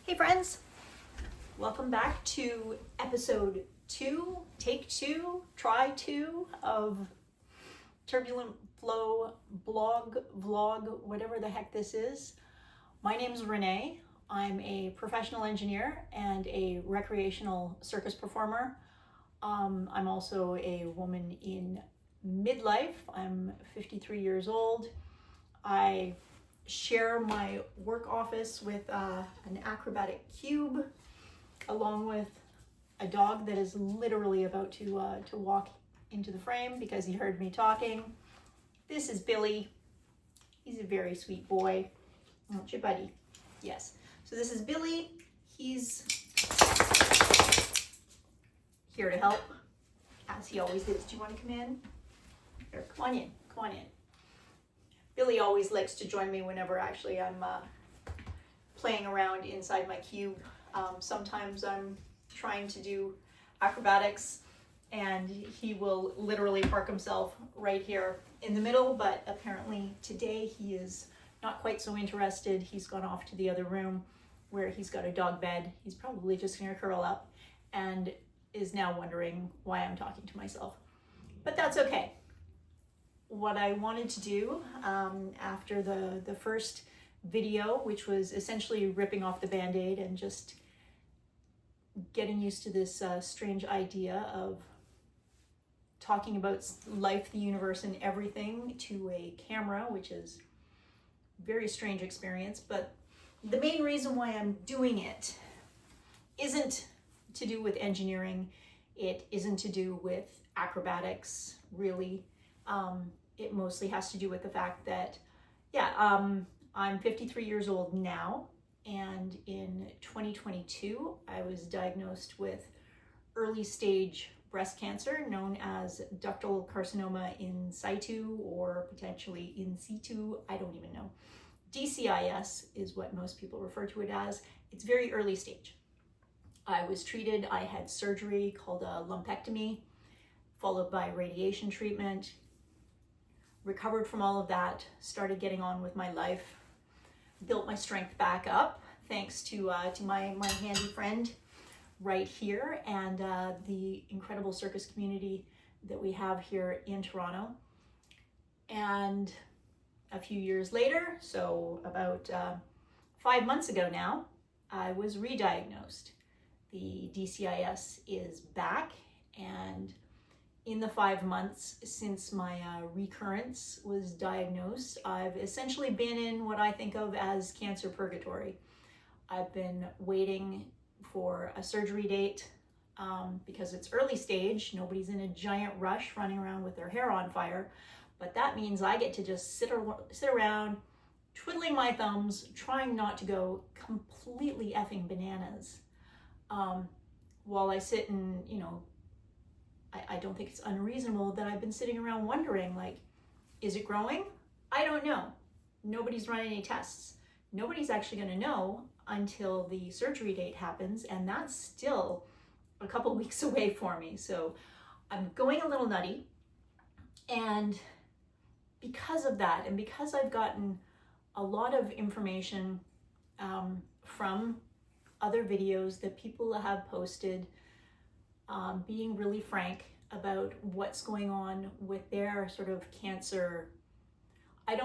Hey friends, welcome back to episode 2, take 2, try 2 of Turbulent Flow blog, vlog, whatever the heck this is. My name's Renee. I'm a professional engineer and a recreational circus performer. I'm also a woman in midlife. I'm 53 years old. I share my work office with an acrobatic cube, along with a dog that is literally about to walk into the frame because he heard me talking. This is Billy. He's a very sweet boy. Aren't you, buddy? Yes. So this is Billy. He's here to help, as he always is. Do you want to come in? Here, come on in. Come on in. Billy always likes to join me whenever actually I'm playing around inside my cube. Sometimes I'm trying to do acrobatics and he will literally park himself right here in the middle, but apparently today he is not quite so interested. He's gone off to the other room where he's got a dog bed. He's probably just gonna curl up and is now wondering why I'm talking to myself. But that's okay. What I wanted to do after the first video, which was essentially ripping off the Band-Aid and just getting used to this strange idea of talking about life, the universe, and everything to a camera, which is a very strange experience. But the main reason why I'm doing it isn't to do with engineering. It isn't to do with acrobatics, really. It mostly has to do with the fact that, I'm 53 years old now, and in 2022, I was diagnosed with early stage breast cancer known as ductal carcinoma in situ, or potentially in situ, I don't even know. DCIS is what most people refer to it as. It's very early stage. I was treated, I had surgery called a lumpectomy, followed by radiation treatment. Recovered from all of that, started getting on with my life, built my strength back up thanks to my handy friend right here and the incredible circus community that we have here in Toronto. And a few years later, so about 5 months ago now, I was re-diagnosed. The DCIS is back, and in the 5 months since my recurrence was diagnosed, I've essentially been in what I think of as cancer purgatory. I've been waiting for a surgery date because it's early stage. Nobody's in a giant rush running around with their hair on fire, but that means I get to just sit around twiddling my thumbs, trying not to go completely effing bananas while I sit and, I don't think it's unreasonable that I've been sitting around wondering, like, is it growing? I don't know. Nobody's run any tests. Nobody's actually going to know until the surgery date happens, and that's still a couple weeks away for me. So I'm going a little nutty, and because of that, and because I've gotten a lot of information from other videos that people have posted, being really frank about what's going on with their sort of cancer. I'm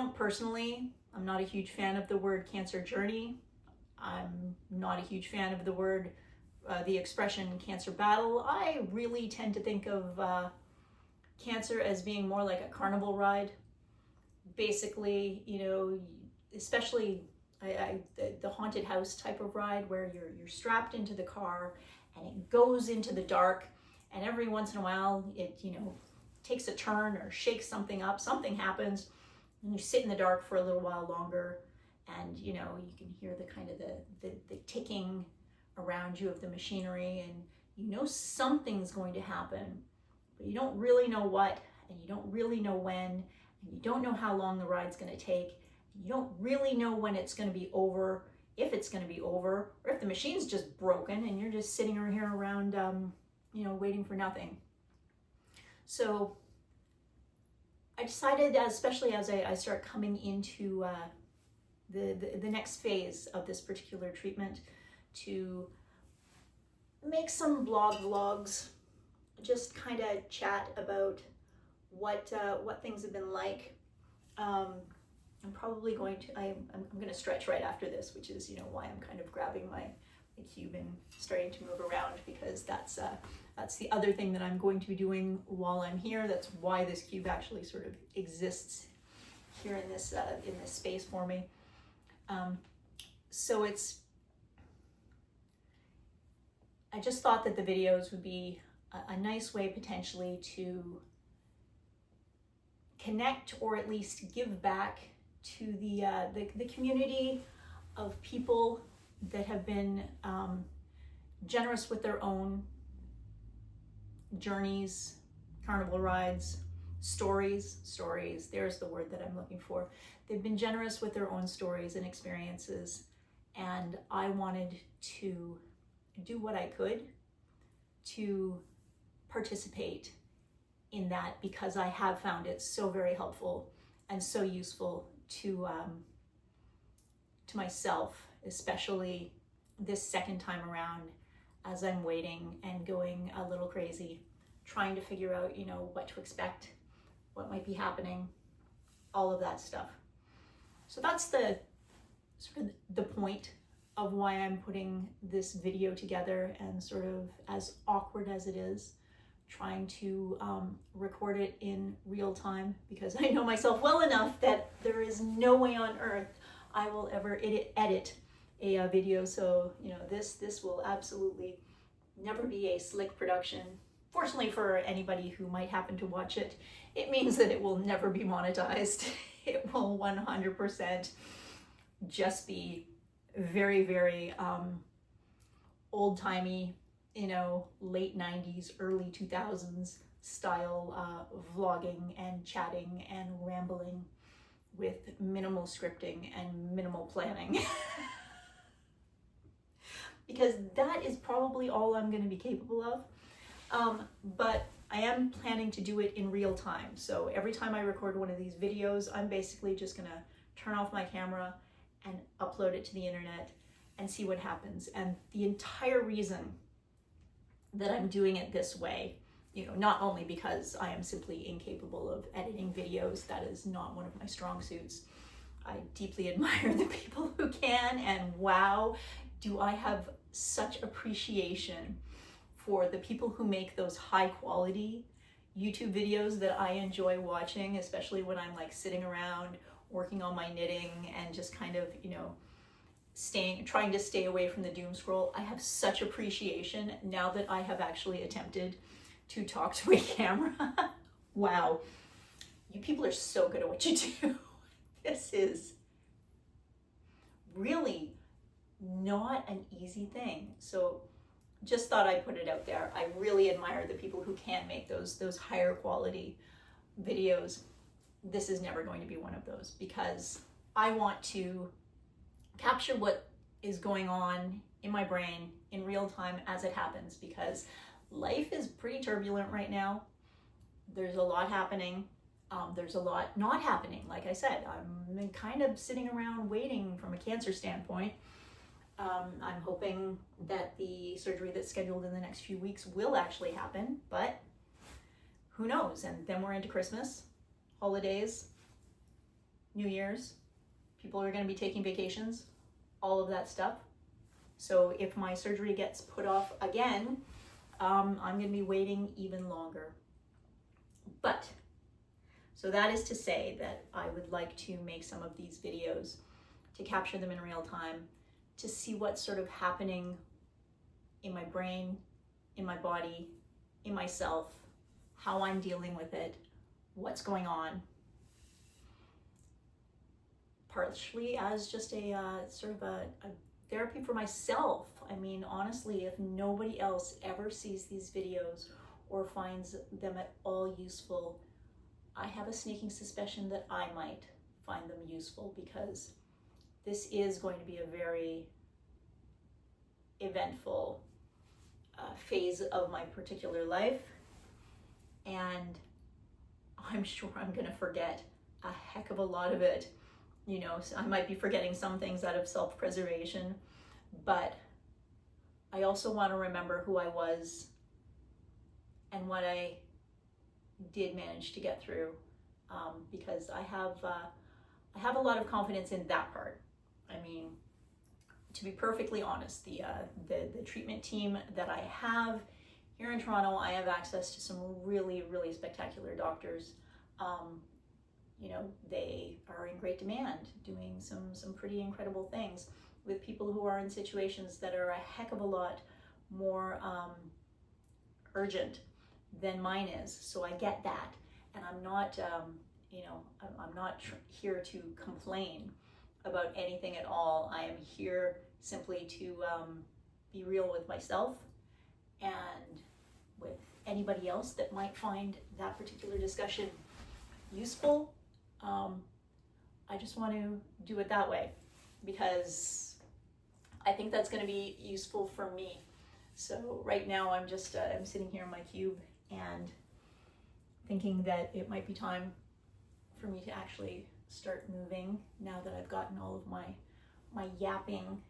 not a huge fan of the word cancer journey. I'm not a huge fan of the expression cancer battle. I really tend to think of cancer as being more like a carnival ride. Basically, especially the haunted house type of ride where you're strapped into the car and it goes into the dark, and every once in a while it takes a turn or shakes something up, something happens, and you sit in the dark for a little while longer, and you can hear the kind of the ticking around you of the machinery, and something's going to happen, but you don't really know what, and you don't really know when, and you don't know how long the ride's going to take. You don't really know when it's going to be over, if it's going to be over, or if the machine's just broken and you're just sitting here around, waiting for nothing. So I decided, especially as I start coming into the next phase of this particular treatment, to make some blog vlogs, just kind of chat about what things have been like. I'm probably going to, I'm going to stretch right after this, which is, why I'm kind of grabbing my cube and starting to move around, because that's the other thing that I'm going to be doing while I'm here. That's why this cube actually sort of exists here in this space for me. So I just thought that the videos would be a nice way potentially to connect, or at least give back to the community of people that have been generous with their own journeys, carnival rides, stories, there's the word that I'm looking for. They've been generous with their own stories and experiences, and I wanted to do what I could to participate in that, because I have found it so very helpful and so useful to myself, especially this second time around, as I'm waiting and going a little crazy, trying to figure out, what to expect, what might be happening, all of that stuff. So that's the sort of the point of why I'm putting this video together, and sort of as awkward as it is, trying to record it in real time, because I know myself well enough that there is no way on earth I will ever edit a video. So, this will absolutely never be a slick production. Fortunately for anybody who might happen to watch it, it means that it will never be monetized. It will 100% just be very, very old-timey, late 90s, early 2000s style vlogging and chatting and rambling with minimal scripting and minimal planning. Because that is probably all I'm going to be capable of. But I am planning to do it in real time. So every time I record one of these videos, I'm basically just going to turn off my camera and upload it to the internet and see what happens. And the entire reason that I'm doing it this way, not only because I am simply incapable of editing videos, that is not one of my strong suits. I deeply admire the people who can, and wow, do I have such appreciation for the people who make those high quality YouTube videos that I enjoy watching, especially when I'm like sitting around working on my knitting and just kind of, trying to stay away from the doom scroll. I have such appreciation now that I have actually attempted to talk to a camera. Wow, you people are so good at what you do. This is really not an easy thing. So just thought I'd put it out there. I really admire the people who can make those higher quality videos. This is never going to be one of those, because I want to capture what is going on in my brain in real time as it happens, because life is pretty turbulent right now. There's a lot happening. There's a lot not happening. Like I said, I'm kind of sitting around waiting from a cancer standpoint. I'm hoping that the surgery that's scheduled in the next few weeks will actually happen, but who knows? And then we're into Christmas, holidays, New Year's. People are going to be taking vacations, all of that stuff. So if my surgery gets put off again, I'm going to be waiting even longer. But, so that is to say that I would like to make some of these videos to capture them in real time, to see what's sort of happening in my brain, in my body, in myself, how I'm dealing with it, what's going on. Partially as just a sort of a therapy for myself. I mean, honestly, if nobody else ever sees these videos or finds them at all useful, I have a sneaking suspicion that I might find them useful, because this is going to be a very eventful phase of my particular life, and I'm sure I'm going to forget a heck of a lot of it. So I might be forgetting some things out of self-preservation, but I also want to remember who I was and what I did manage to get through, because I have a lot of confidence in that part. I mean, to be perfectly honest, the treatment team that I have here in Toronto, I have access to some really, really spectacular doctors. You know, they are in great demand, doing some pretty incredible things with people who are in situations that are a heck of a lot more urgent than mine is. So I get that, and I'm not, you know, I'm not here to complain about anything at all. I am here simply to be real with myself and with anybody else that might find that particular discussion useful. I just want to do it that way because I think that's going to be useful for me. So right now I'm just I'm sitting here in my cube and thinking that it might be time for me to actually start moving now that I've gotten all of my yapping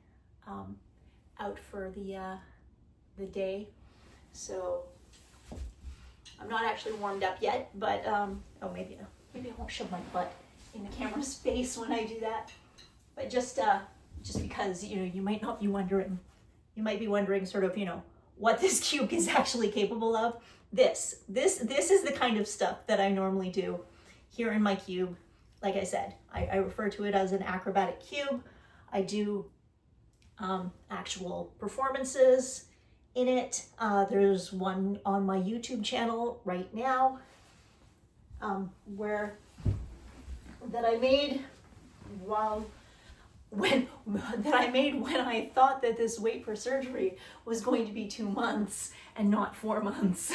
out for the day. So I'm not actually warmed up yet, but oh, maybe I won't shove my butt in the camera's face when I do that. But just because, you know, you might not be wondering, you might be wondering sort of, you know, what this cube is actually capable of. This is the kind of stuff that I normally do here in my cube. Like I said, I refer to it as an acrobatic cube. I do actual performances in it. There's one on my YouTube channel right now where that I made when I thought that this wait for surgery was going to be 2 months and not 4 months.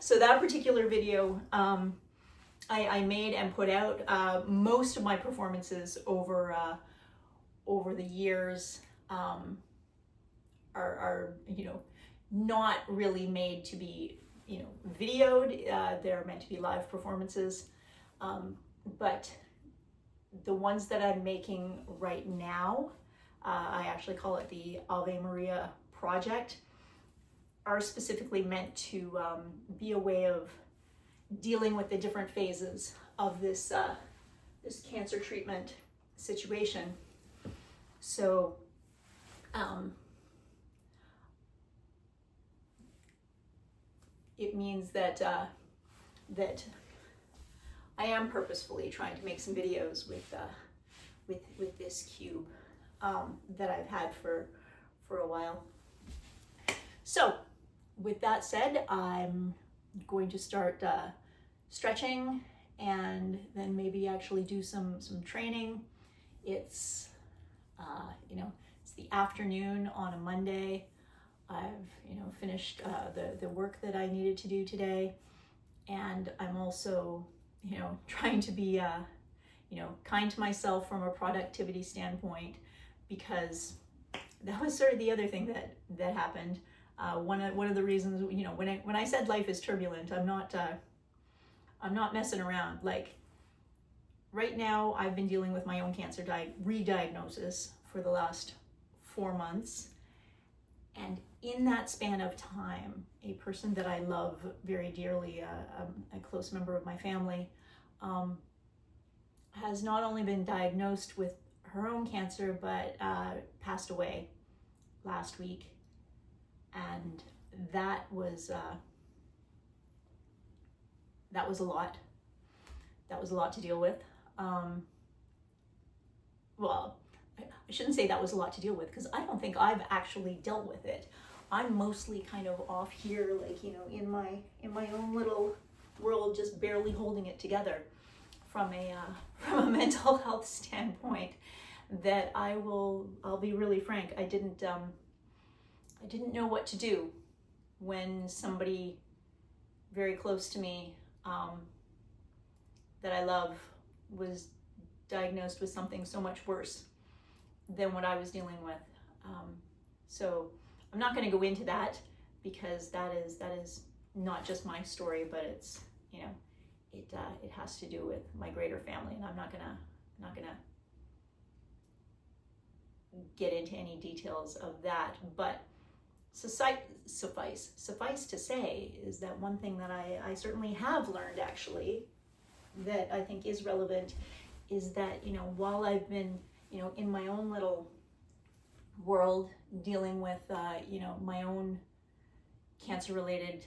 So that particular video I made and put out. Most of my performances over the years are you know, not really made to be, you know, videoed. They're meant to be live performances, but the ones that I'm making right now, I actually call it the Ave Maria Project, are specifically meant to be a way of dealing with the different phases of this this cancer treatment situation. So it means that that I am purposefully trying to make some videos with this cube that I've had for a while. So with that said, I'm going to start stretching and then maybe actually do some training. It's you know, it's the afternoon on a Monday. I've, you know, finished the work that I needed to do today, and I'm also, you know, trying to be you know, kind to myself from a productivity standpoint, because that was sort of the other thing that happened. One of the reasons, you know, when I said life is turbulent, I'm not messing around. Like right now, I've been dealing with my own cancer re-diagnosis for the last 4 months, and in that span of time, a person that I love very dearly, a close member of my family, has not only been diagnosed with her own cancer, but passed away last week. And that was a lot. That was a lot to deal with. Well, I shouldn't say that was a lot to deal with, because I don't think I've actually dealt with it. I'm mostly kind of off here, like, you know, in my own little world, just barely holding it together from a mental health standpoint. That I'll be really frank, I didn't know what to do when somebody very close to me that I love was diagnosed with something so much worse than what I was dealing with. So I'm not going to go into that, because that is not just my story, but it's, you know, it has to do with my greater family, and I'm not gonna get into any details of that, but suffice to say is that one thing that I certainly have learned, actually, that I think is relevant is that, you know, while I've been, you know, in my own little world dealing with, you know, my own cancer-related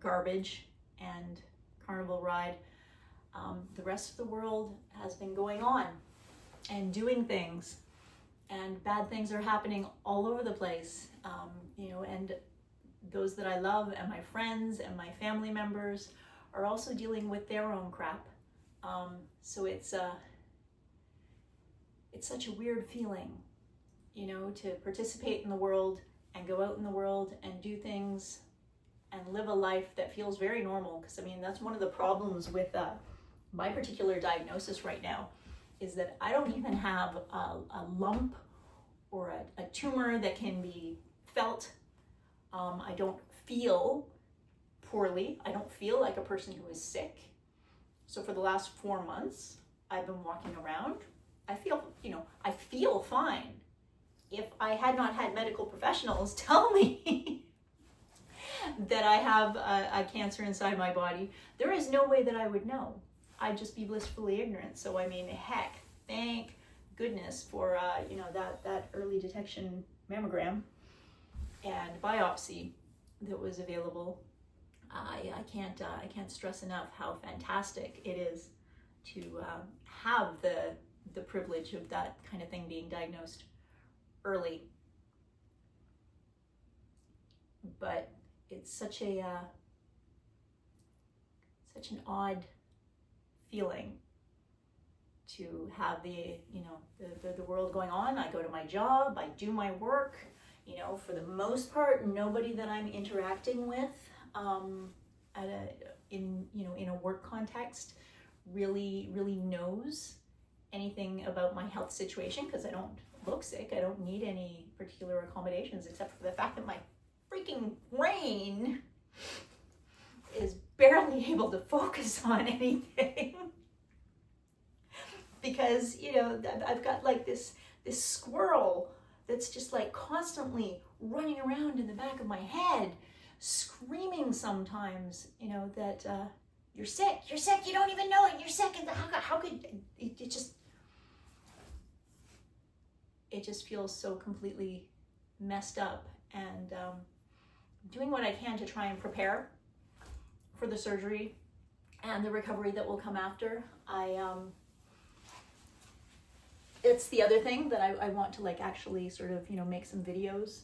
garbage and carnival ride, the rest of the world has been going on and doing things, and bad things are happening all over the place, you know, and those that I love and my friends and my family members are also dealing with their own crap. So it's such a weird feeling, you know, to participate in the world and go out in the world and do things and live a life that feels very normal. Because I mean, that's one of the problems with my particular diagnosis right now, is that I don't even have a lump or a tumor that can be felt. I don't feel poorly. I don't feel like a person who is sick. So for the last 4 months, I've been walking around. I feel, you know, I feel fine. If I had not had medical professionals tell me that I have a cancer inside my body, there is no way that I would know. I'd just be blissfully ignorant. So I mean, heck, thank goodness for you know, that early detection mammogram and biopsy that was available. I can't stress enough how fantastic it is to have the privilege of that kind of thing being diagnosed early. But it's such an odd feeling to have the, you know, the world going on. I go to my job, I do my work, you know, for the most part, nobody that I'm interacting with in a work context really knows anything about my health situation, because I don't look sick. I don't need any particular accommodations, except for the fact that my freaking brain is barely able to focus on anything. Because, you know, I've got like this squirrel that's just like constantly running around in the back of my head, screaming sometimes, you know, that you're sick, you don't even know it, you're sick, and how could it just feels so completely messed up. And doing what I can to try and prepare for the surgery and the recovery that will come after. It's the other thing that I want to like actually sort of, you know, make some videos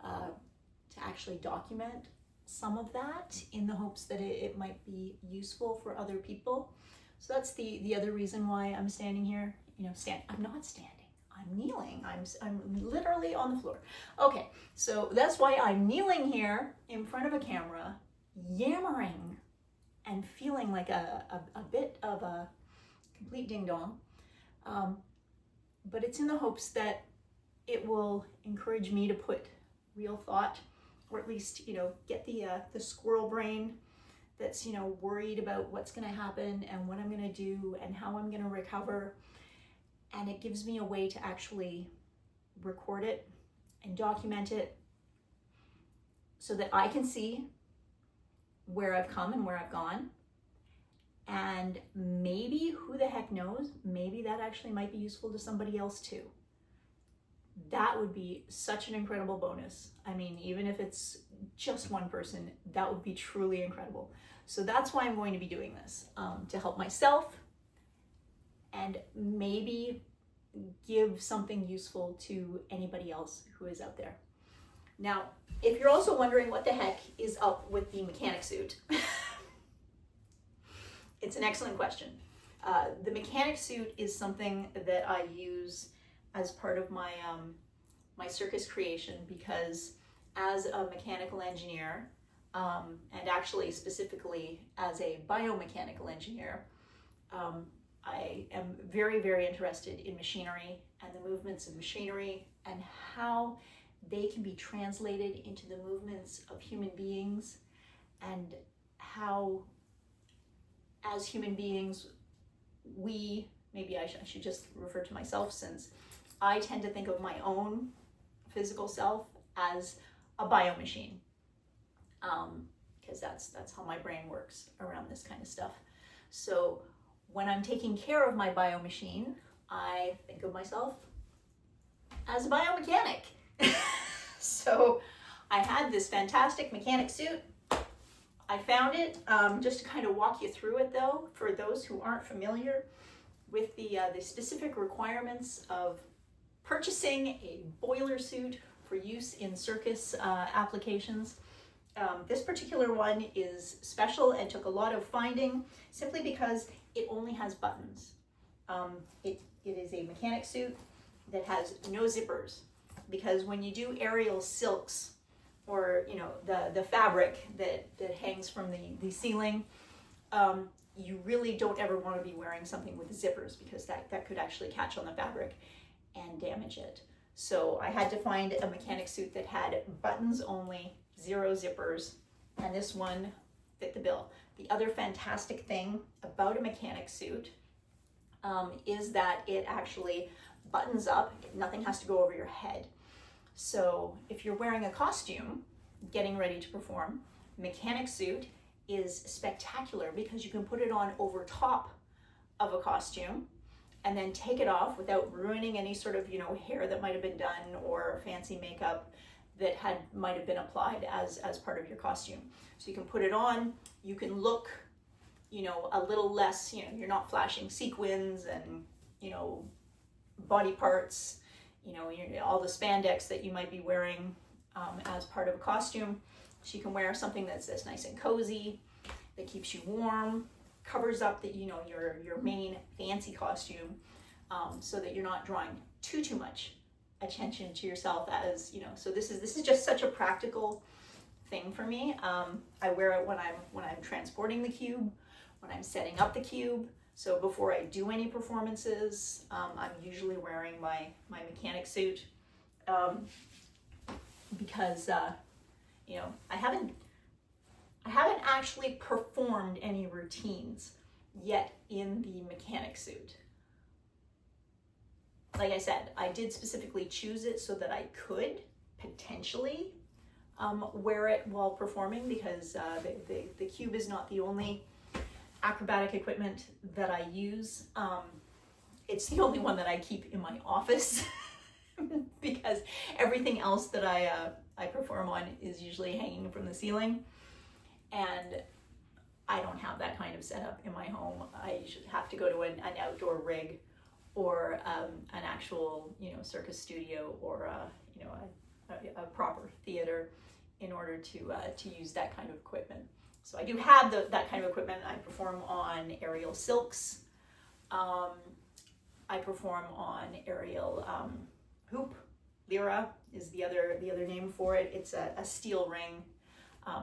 to actually document some of that, in the hopes that it might be useful for other people. So that's the other reason why I'm standing here. You know, I'm not standing, I'm kneeling. I'm literally on the floor. Okay, so that's why I'm kneeling here in front of a camera, yammering and feeling like a bit of a complete ding-dong. But it's in the hopes that it will encourage me to put real thought, or at least, you know, get the squirrel brain that's, you know, worried about what's going to happen and what I'm going to do and how I'm going to recover. And it gives me a way to actually record it and document it so that I can see where I've come and where I've gone. And maybe, who the heck knows, maybe that actually might be useful to somebody else too. That would be such an incredible bonus. I mean, even if it's just one person, that would be truly incredible. So that's why I'm going to be doing this, to help myself and maybe give something useful to anybody else who is out there. Now, if you're also wondering what the heck is up with the mechanic suit, it's an excellent question. The mechanic suit is something that I use as part of my my circus creation, because as a mechanical engineer, and actually specifically as a biomechanical engineer, I am very interested in machinery and the movements of machinery and how they can be translated into the movements of human beings, and how, as human beings, maybe I should just refer to myself, since I tend to think of my own physical self as a biomachine, because that's how my brain works around this kind of stuff. So when I'm taking care of my biomachine, I think of myself as a biomechanic. So I had this fantastic mechanic suit. I found it, just to kind of walk you through it though, for those who aren't familiar with the specific requirements of purchasing a boiler suit for use in circus applications. This particular one is special and took a lot of finding simply because it only has buttons. It is a mechanic suit that has no zippers, because when you do aerial silks, or the fabric that hangs from the ceiling, you really don't ever want to be wearing something with zippers, because that could actually catch on the fabric and damage it. So I had to find a mechanic suit that had buttons only, 0 zippers, and this one fit the bill. The other fantastic thing about a mechanic suit is that it actually buttons up. Nothing has to go over your head. So if you're wearing a costume, getting ready to perform, mechanic suit is spectacular because you can put it on over top of a costume and then take it off without ruining any sort of hair that might have been done or fancy makeup that might have been applied as part of your costume. So you can put it on, you can look a little less, you're not flashing sequins and body parts, all the spandex that you might be wearing as part of a costume. So you can wear something that's nice and cozy, that keeps you warm, covers up your main fancy costume, so that you're not drawing too much attention to yourself. As so this is just such a practical thing for me. I wear it when I'm transporting the cube, when I'm setting up the cube. So before I do any performances, I'm usually wearing my mechanic suit, because I haven't actually performed any routines yet in the mechanic suit. Like I said, I did specifically choose it so that I could potentially wear it while performing, because the cube is not the only acrobatic equipment that I use. It's the only one that I keep in my office because everything else that I perform on is usually hanging from the ceiling, and I don't have that kind of setup in my home. I usually have to go to an outdoor rig or an actual circus studio or a proper theater in order to use that kind of equipment. So I do have that kind of equipment. I perform on aerial silks. I perform on aerial hoop. Lyra is the other name for it. It's a steel ring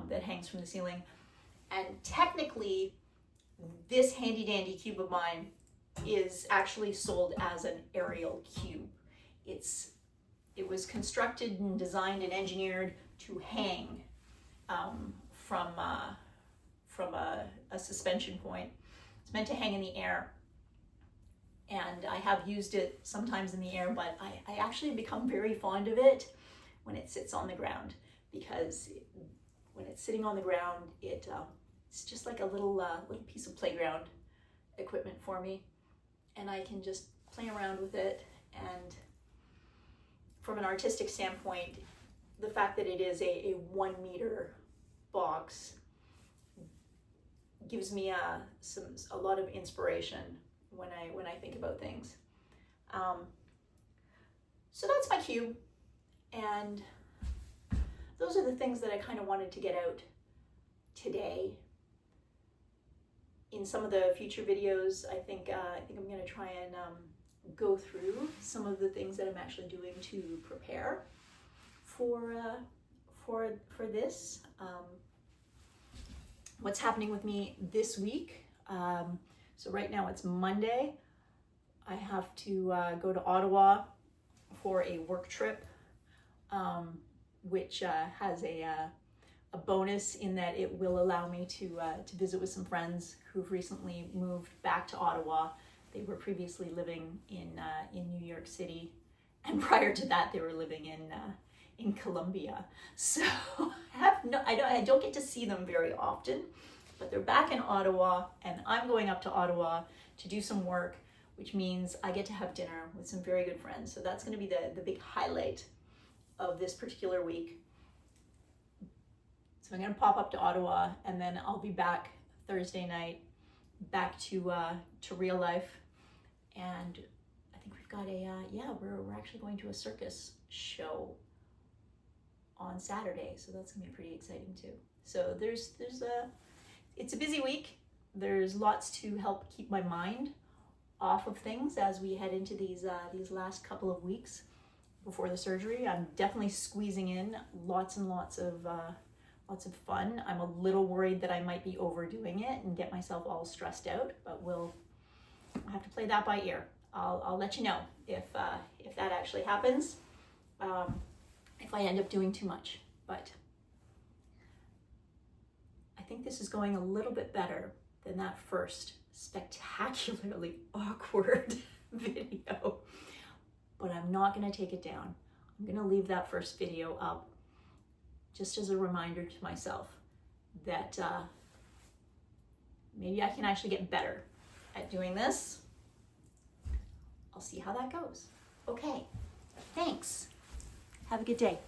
that hangs from the ceiling. And technically, this handy dandy cube of mine is actually sold as an aerial cube. It was constructed and designed and engineered to hang from a suspension point. It's meant to hang in the air. And I have used it sometimes in the air, but I actually become very fond of it when it sits on the ground, because when it's sitting on the ground, it's just like a little piece of playground equipment for me, and I can just play around with it. And from an artistic standpoint, the fact that it is a 1 meter box gives me a lot of inspiration when I think about things. So that's my cube, and those are the things that I kind of wanted to get out today. In some of the future videos, I think I'm going to try and go through some of the things that I'm actually doing to prepare for this. What's happening with me this week? So right now it's Monday. I have to go to Ottawa for a work trip, which has a bonus in that it will allow me to visit with some friends who've recently moved back to Ottawa. They were previously living in New York City, And prior to that, they were living in Colombia. So I don't get to see them very often, but they're back in Ottawa, and I'm going up to Ottawa to do some work, which means I get to have dinner with some very good friends. So that's going to be the big highlight of this particular week. So I'm going to pop up to Ottawa, and then I'll be back Thursday night, back to real life. And I think we've got we're actually going to a circus show on Saturday, so that's gonna be pretty exciting too. So it's a busy week. There's lots to help keep my mind off of things as we head into these last couple of weeks before the surgery. I'm definitely squeezing in lots and lots of fun. I'm a little worried that I might be overdoing it and get myself all stressed out, but we'll have to play that by ear. I'll let you know if that actually happens, if I end up doing too much. But I think this is going a little bit better than that first spectacularly awkward video. But I'm not going to take it down. I'm going to leave that first video up just as a reminder to myself that maybe I can actually get better at doing this. I'll see how that goes. Okay, thanks. Have a good day.